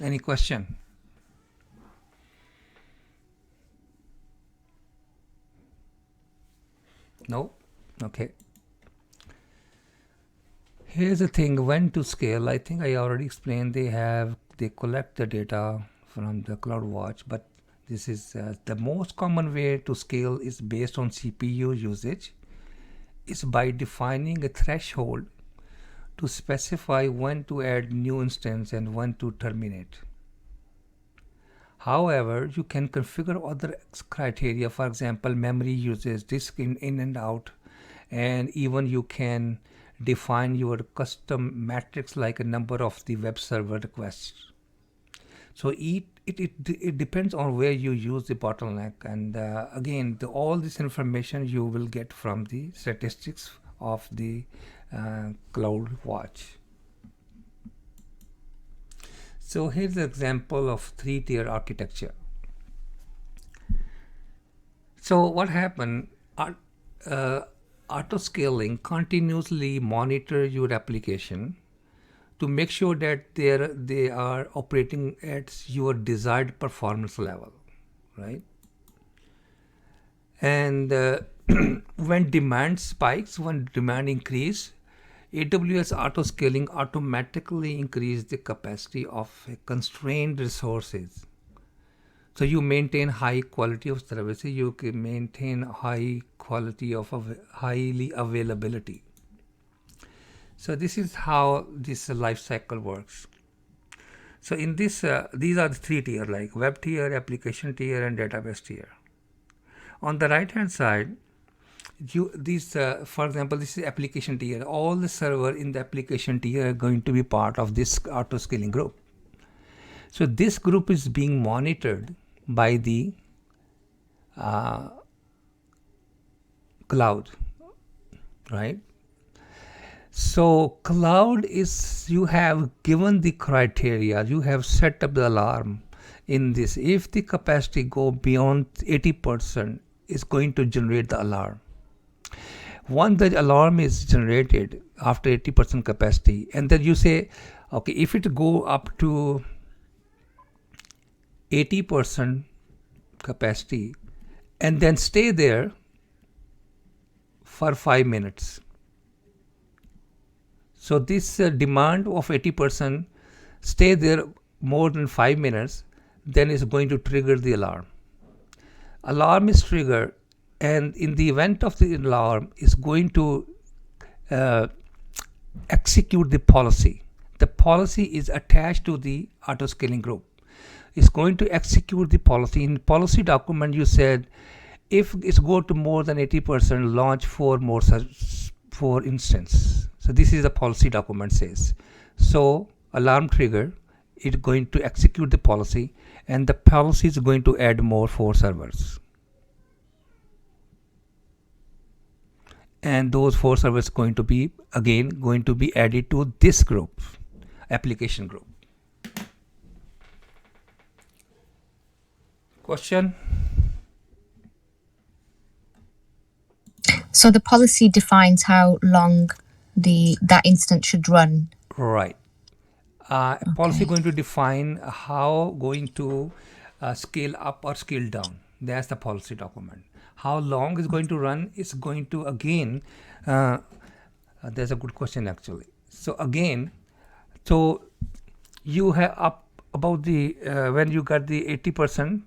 Any question? No? Okay. Here's the thing, when to scale. I think I already explained. They collect the data from the CloudWatch, but this is the most common way to scale is based on CPU usage. Is by defining a threshold to specify when to add new instance and when to terminate. However, you can configure other criteria, for example, memory usage, disk in and out, and even you can define your custom metrics like a number of the web server requests. So it depends on where you use the bottleneck, and again, all this information you will get from the statistics of the CloudWatch. So here's an example of 3-tier architecture. So what happened? Auto scaling continuously monitor your application to make sure that they are operating at your desired performance level, right? And when demand spikes, when demand increase, AWS Auto Scaling automatically increase the capacity of constrained resources. So you maintain high quality of services, you can maintain high quality of highly availability. So this is how this life cycle works. So in this, these are the 3 tier, like web tier, application tier, and database tier. On the right hand side, for example, this is application tier. All the server in the application tier are going to be part of this auto scaling group. So this group is being monitored by the cloud, right? So cloud is, you have given the criteria, you have set up the alarm in this. If the capacity go beyond 80%, it's going to generate the alarm. Once the alarm is generated after 80% capacity, and then you say, okay, if it go up to 80% capacity and then stay there for 5 minutes. So this demand of 80% stay there more than 5 minutes, then it's going to trigger the alarm. Alarm is triggered, and in the event of the alarm, is going to execute the policy. The policy is attached to the auto scaling group. It's going to execute the policy. In policy document, you said if it's go to more than 80%, launch 4 instance. So this is the policy document says. So alarm trigger, it's going to execute the policy, and the policy is going to add more 4 servers. And those 4 servers going to be added to this group, application group. Question? So the policy defines how long that instance should run. Right. Policy going to define how going to scale up or scale down. That's the policy document. How long is going to run is going to, again, there's a good question actually. So again, so you have up about the, when you got the 80%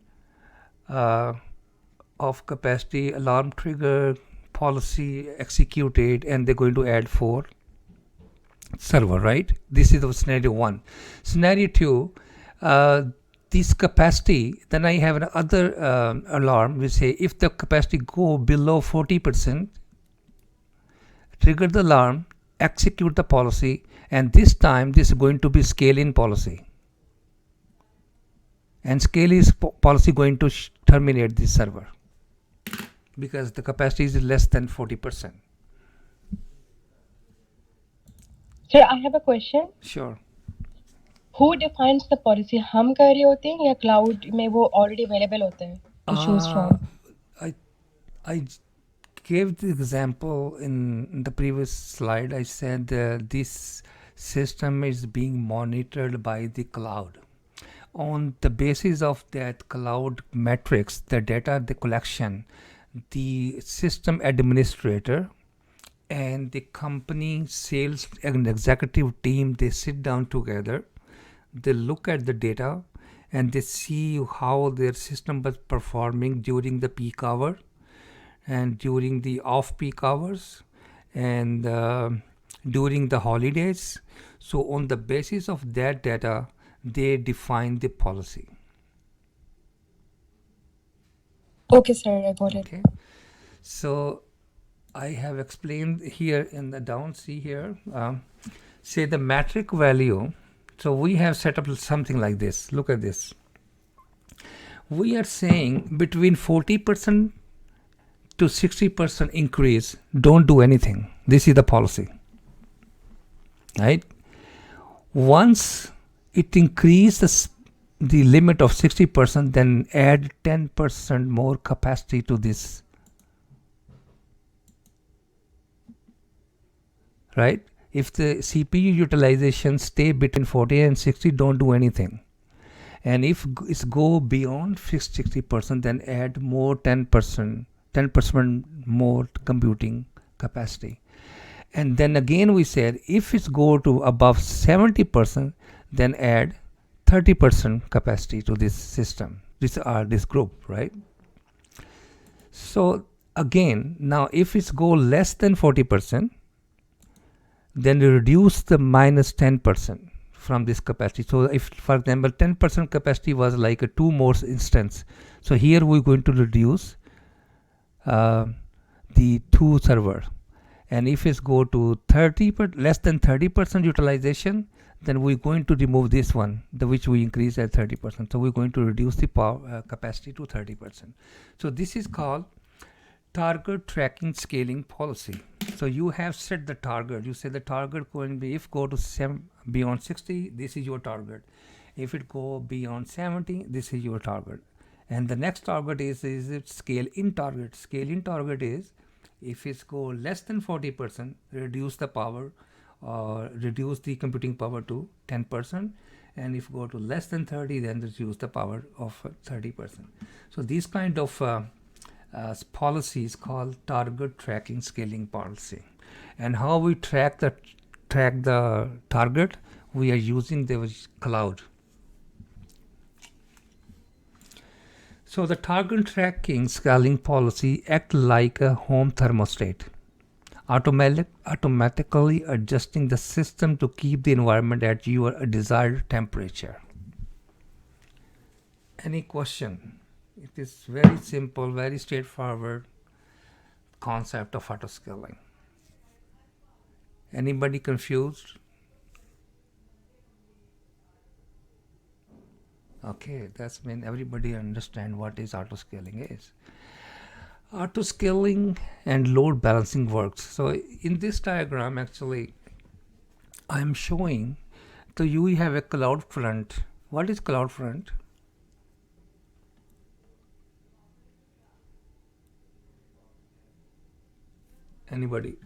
of capacity, alarm trigger, policy executed, and they're going to add 4 server, right? This is the scenario 1. Scenario 2, this capacity, then I have another alarm which say if the capacity go below 40%, trigger the alarm, execute the policy, and this time this is going to be scale-in policy. And scale-in policy going to terminate this server because the capacity is less than 40%. Sir, I have a question. Sure. Who defines the policy? हम कर रहे होते हैं या cloud में वो already available होता है to choose from? I gave the example in the previous slide. I said this system is being monitored by the cloud. On the basis of that cloud metrics, the data, the collection, the system administrator and the company sales and executive team, they sit down together, they look at the data and they see how their system was performing during the peak hour and during the off-peak hours and during the holidays. So on the basis of that data, they define the policy. Okay, sir, I got it. Okay. So I have explained here in the down, see here, say the metric value. So we have set up something like this. Look at this. We are saying between 40% to 60% increase, don't do anything. This is the policy, right? Once it increases the limit of 60%, then add 10% more capacity to this, right? If the CPU utilization stay between 40 and 60, don't do anything. And if it's go beyond 60%, then add more 10% more computing capacity. And then again we said if it's go to above 70%, then add 30% capacity to this system, this group, right? So again, now if it's go less than 40%, then reduce the minus 10% from this capacity. So if, for example, 10% capacity was like a 2 more instance, so here we're going to reduce the 2 server. And if it's go to 30, but less than 30% utilization, then we're going to remove this one, which we increase at 30%. So we're going to reduce the power capacity to 30%. So this is called target tracking scaling policy. So you have set the target. You say the target going to be, if go to beyond 60, this is your target. If it go beyond 70, this is your target. And the next target is it scale in target. Scale in target is if it's go less than 40%, reduce the power or reduce the computing power to 10%. And if go to less than 30, then reduce the power of 30%. So these kind of policy is called target tracking scaling policy. And how we track the target, we are using the cloud. So the target tracking scaling policy act like a home thermostat, automatically adjusting the system to keep the environment at your desired temperature. Any question? It is very simple, very straightforward concept of auto scaling. Anybody confused? Okay, that's mean everybody understand what is auto scaling is. Auto scaling and load balancing works. So in this diagram, actually, I am showing. So you have a CloudFront. What is CloudFront? Anybody?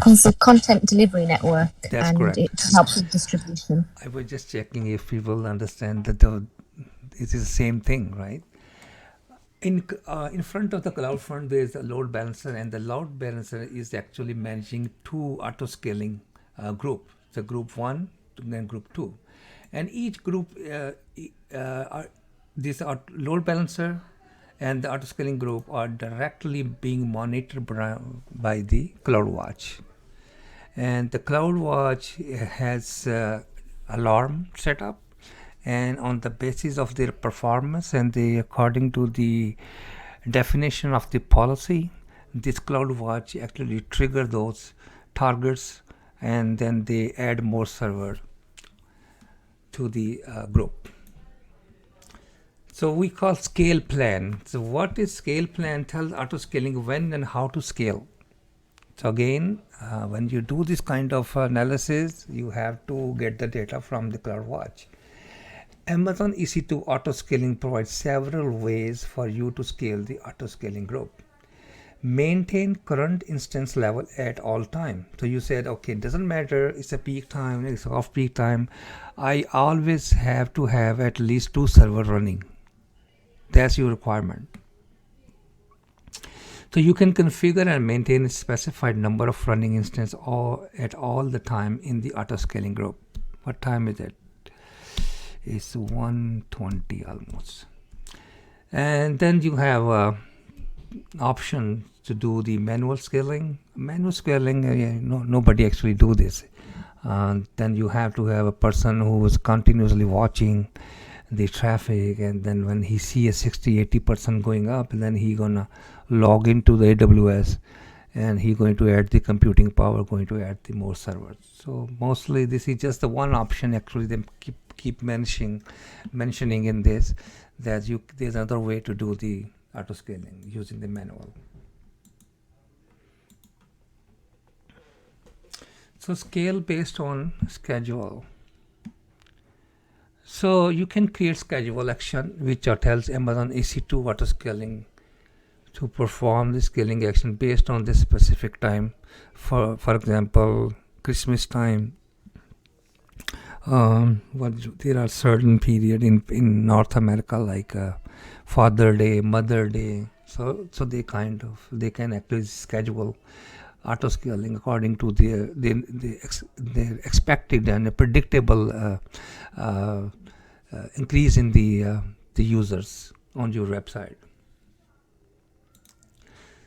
It's a content delivery network. That's and correct. It helps with distribution. I was just checking if people understand that it is the same thing, right? In front of the CloudFront, there is a load balancer, and the load balancer is actually managing 2 auto scaling group. So group 1 and then group 2, and each group, this load balancer and the auto scaling group are directly being monitored by the CloudWatch. And the CloudWatch has alarm set up, and on the basis of their performance and according to the definition of the policy, this CloudWatch actually trigger those targets, and then they add more server to the group. So we call scale plan. So what is scale plan? Tells auto scaling when and how to scale. So again, when you do this kind of analysis, you have to get the data from the CloudWatch. Amazon EC2 auto scaling provides several ways for you to scale the auto scaling group. Maintain current instance level at all time. So you said, okay, it doesn't matter, it's a peak time, it's off peak time. I always have to have at least 2 servers running. That's your requirement. So you can configure and maintain a specified number of running instances at all the time in the auto scaling group. What time is it? It's 1:20 almost. And then you have option to do the manual scaling. Manual scaling, nobody actually do this. Then you have to have a person who is continuously watching the traffic, and then when he see a 60-80% going up, and then he gonna log into the AWS, and he going to add the computing power, going to add the more servers. So mostly this is just the one option. Actually, they keep mentioning in this that there's another way to do the auto scaling using the manual. So scale based on schedule. So you can create schedule action which tells Amazon EC2 auto scaling to perform the scaling action based on this specific time. For example, Christmas time. There are certain period in North America like Father Day, Mother Day. So they can actually schedule auto scaling according to their expected and predictable increase in the users on your website.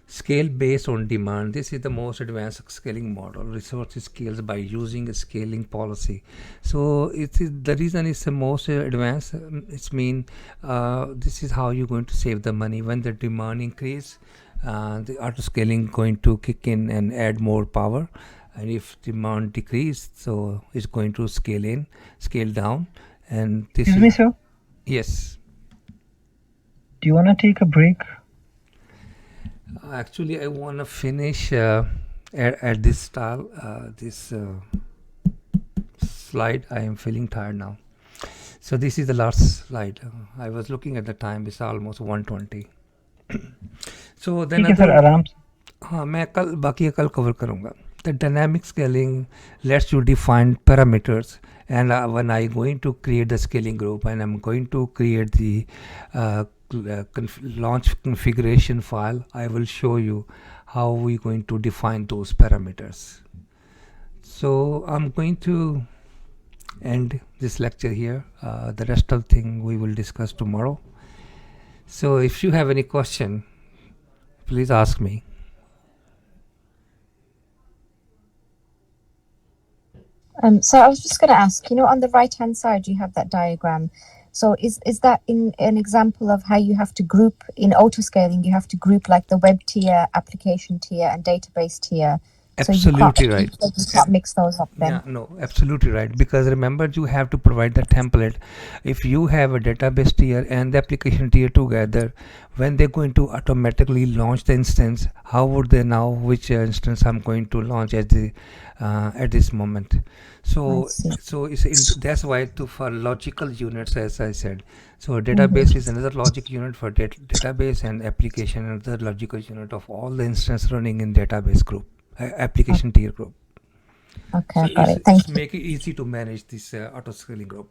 Scale based on demand. This is the most advanced scaling model. Resources scales by using a scaling policy. So the reason it's the most advanced. It's mean this is how you're going to save the money when the demand increase. The auto scaling going to kick in and add more power, and if demand decrease, so it's going to scale down. And this Excuse me, sir? Yes. Do you want to take a break? Actually, I want to finish at this style, this slide. I am feeling tired now. So this is the last slide. I was looking at the time. It's almost 1:20. So then मैं बाकी कल cover करूँगा. The dynamic scaling lets you define parameters, and when I going to create the scaling group, and I'm going to create the launch configuration file, I will show you how we're going to define those parameters. So I'm going to end this lecture here. The rest of the thing we will discuss tomorrow. So if you have any question, please ask me. So I was just going to ask, on the right-hand side, you have that diagram. So is that in an example of how you have to group in auto-scaling, you have to group like the web tier, application tier, and database tier? Absolutely right. You can't mix those up then. Yeah, no, absolutely right. Because remember, you have to provide the template. If you have a database tier and the application tier together, when they're going to automatically launch the instance, how would they know which instance I'm going to launch at this moment? So that's why for logical units, as I said. So database is another logic unit for database, and application another logical unit of all the instances running in database group. Application tier group. Okay, so got it. Thank you. Make it easy to manage this auto scaling group.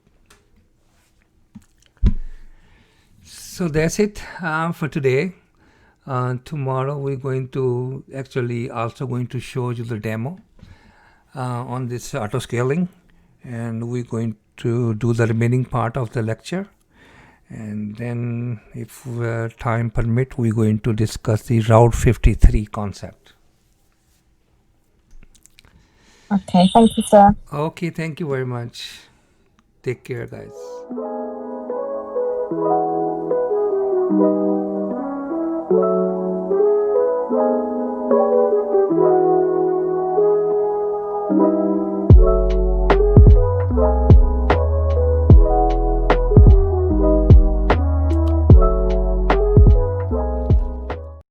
So that's it for today. Tomorrow we're going to also going to show you the demo on this auto scaling, and we're going to do the remaining part of the lecture, and then if time permit, we're going to discuss the Route 53 concept. Okay, thank you, sir. Okay, thank you very much. Take care, guys.